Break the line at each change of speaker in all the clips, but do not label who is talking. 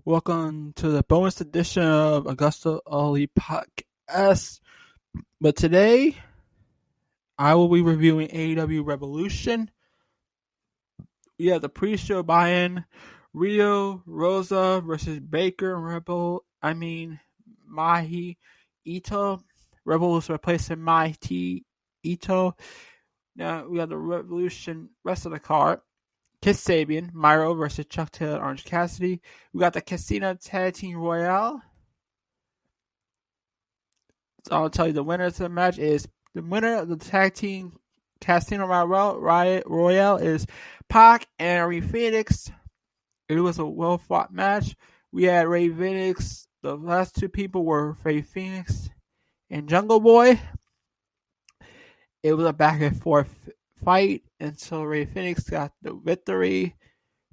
Welcome to the bonus edition of AgostoAllElite podcast. But today, I will be reviewing AEW Revolution. We have the pre-show buy-in, Rio Rosa versus Baker and Mahi Ito. Rebel was replacing Mahi Ito. Now we have the Revolution rest of the card. Kiss Sabian, Myro versus Chuck Taylor, Orange Cassidy. We got the Casino Tag Team Royale. So I'll tell you the winner of the match is the winner of the tag team Casino Royale is Pac and Rey Fenix. It was a well fought match. We had Rey Fenix. The last two people were Rey Fenix and Jungle Boy. It was a back and forth fight until Rey Fenix got the victory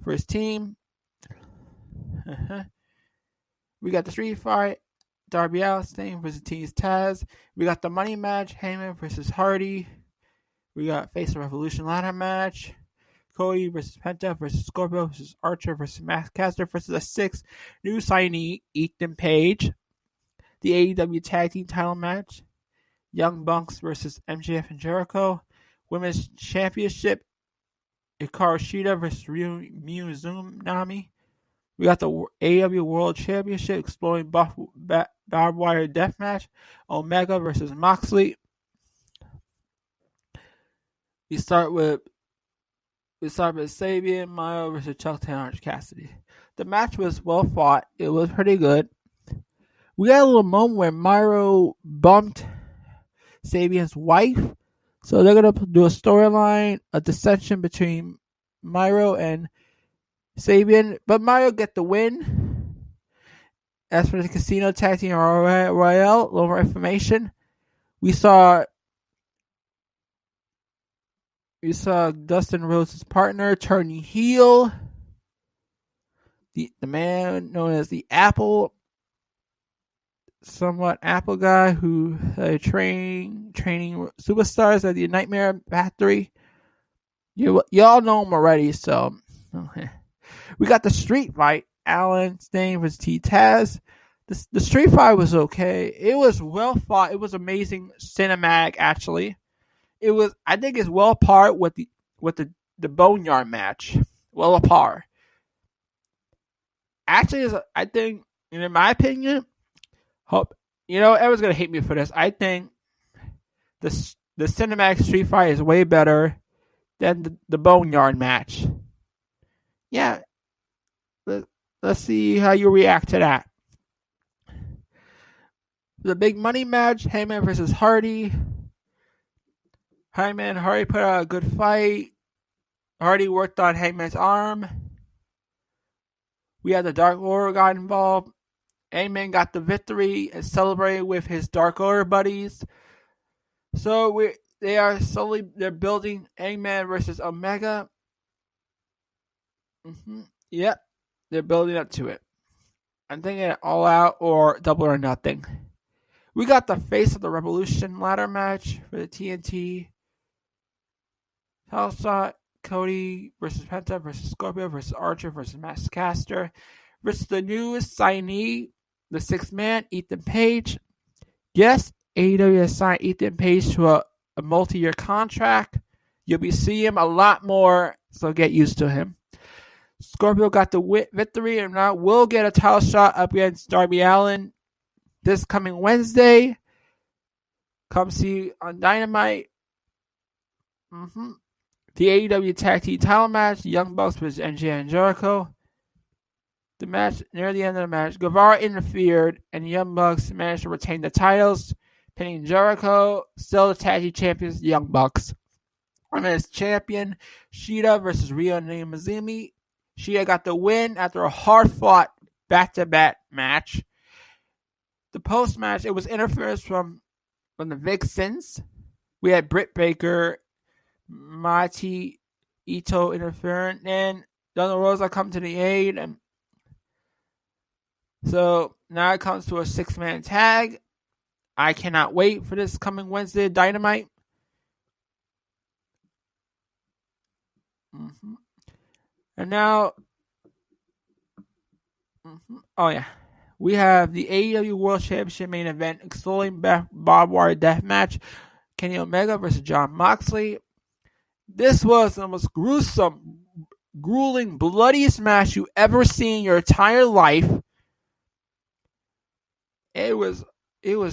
for his team. We got the street fight. Darby Allin versus Team's Taz. We got the money match. Heyman versus Hardy. We got Face of Revolution ladder match. Cody versus Penta versus Scorpio versus Archer versus Max Caster versus the sixth new signee, Ethan Page. The AEW Tag Team title match. Young Bucks versus MJF and Jericho. Women's Championship. Hikaru Shida versus Mizunami. We got the AEW World Championship exploring barbed wire deathmatch. Omega versus Moxley. We start with Sabian, Mayo versus Chuck Taylor, Orange Cassidy. The match was well fought. It was pretty good. We got a little moment where Myro bumped Sabian's wife. So they're going to do a storyline, a dissension between Myro and Sabian. But Myro get the win. As for the Casino Tag Team Royale, a little more information. We saw Dustin Rhodes' partner turning heel. The man known as the Apple, somewhat Apple guy who training superstars at the Nightmare Factory. Y'all know him already, so okay. We got the street fight. Allen's name was T-Taz. The street fight was okay. It was well fought. It was amazing cinematic, actually. I think it's well apart with the Boneyard match. Well apart. Actually, I think, in my opinion, everyone's gonna hate me for this. I think the cinematic street fight is way better than the Boneyard match. Yeah. Let's see how you react to that. The big money match, Heyman versus Hardy. Heyman and Hardy put out a good fight. Hardy worked on Heyman's arm. We had the Dark Order got involved. Heyman got the victory and celebrated with his Dark Order buddies. So they're building Heyman versus Omega. Yep. They're building up to it. I'm thinking All Out or Double or Nothing. We got the Face of the Revolution ladder match for the TNT. Hellshot, Cody versus Penta versus Scorpio versus Archer versus Max Caster versus the newest signee, the sixth man, Ethan Page. Yes, AEW has signed Ethan Page to a multi-year contract. You'll be seeing him a lot more, so get used to him. Scorpio got the victory and now will get a title shot up against Darby Allin this coming Wednesday. Come see on Dynamite. The AEW Tag Team title match, Young Bucks versus MJF and Jericho. The match, near the end of the match, Guevara interfered and the Young Bucks managed to retain the titles, pinning Jericho, still the Tag Team champions, the Young Bucks. Women's champion, Shida versus Ryo Mizunami. Shida got the win after a hard-fought back-to-back match. The post-match, it was interference from the Vixens. We had Britt Baker, Mahi Ito interfering, and Thunder Rosa come to the aid. And so now it comes to a 6-man tag. I cannot wait for this coming Wednesday Dynamite. And now Oh yeah, we have the AEW World Championship main event, extolling barbed wire deathmatch, Kenny Omega versus Jon Moxley. This was the most gruesome, grueling, bloodiest match you ever seen in your entire life. It was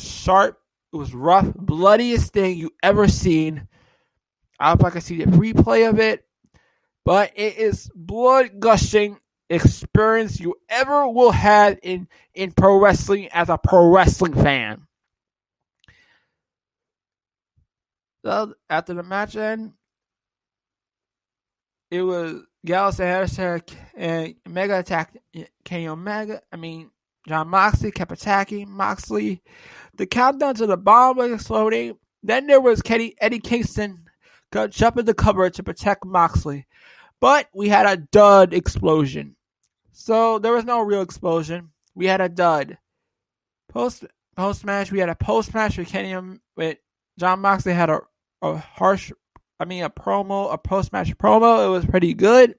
sharp. It was rough, bloodiest thing you ever seen. I hope I can see the replay of it, but it is blood gushing experience you ever will have in pro wrestling as a pro wrestling fan. So after the match ended, it was Gallows and Harrison and Omega attacked Kenny Omega. Jon Moxley kept attacking Moxley. The countdown to the bomb was exploding. Then there was Eddie Kingston jumping the cover to protect Moxley. But we had a dud explosion. So there was no real explosion. We had a dud. Post match, we had a post match with with Jon Moxley had a post match promo. It was pretty good.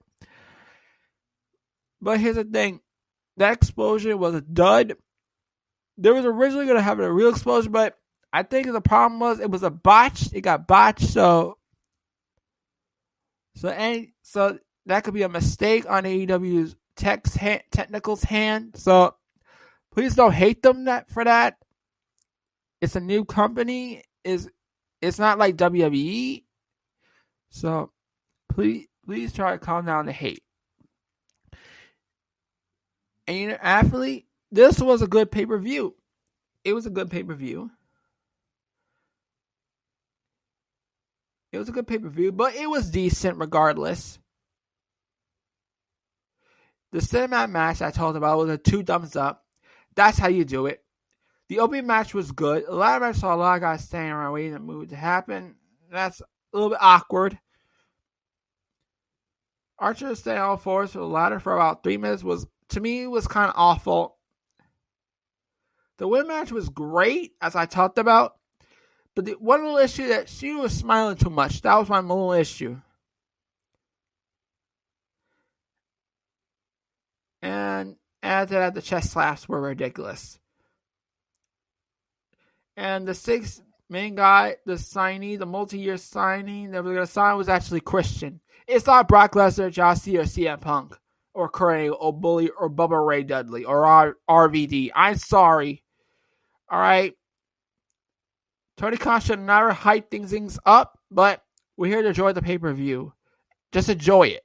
But here's the thing. That explosion was a dud. There was originally going to have a real explosion, but I think the problem was it was a botch. It got botched, so that could be a mistake on AEW's technical's hand. So please don't hate them for that. It's a new company. It's not like WWE. So please try to calm down the hate. And athlete, this was a good pay-per-view. It was a good pay-per-view. But it was decent regardless. The cinematic match I told about was a 2 thumbs up. That's how you do it. The opening match was good. A lot of guys standing around waiting for the move to happen. That's a little bit awkward. Archer staying all fours for the ladder for about 3 minutes was kind of awful. The win match was great, as I talked about. But the one little issue that she was smiling too much. That was my little issue. And after that, the chest slaps were ridiculous. And the 6th main guy, the signee, the multi-year signing that was going to sign was actually Christian. It's not Brock Lesnar, Josh Cena, or CM Punk, or Kurt Angle, or Bully, or Bubba Ray Dudley, or RVD. I'm sorry. All right. Tony Khan should never hype things up, but we're here to enjoy the pay-per-view. Just enjoy it.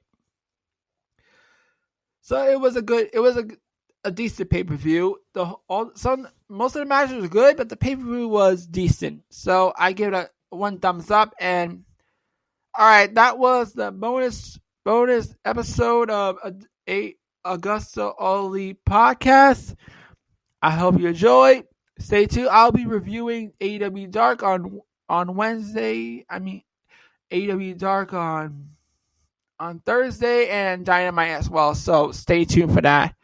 So it was a decent pay-per-view. Most of the matches was good, but the pay-per-view was decent. So I give it a 1 thumbs up. And all right, that was the bonus episode of a AgostoAllElite podcast. I hope you enjoyed. Stay tuned. I'll be reviewing AEW Dark on Wednesday. AEW Dark on Thursday, and Dynamite as well. So stay tuned for that.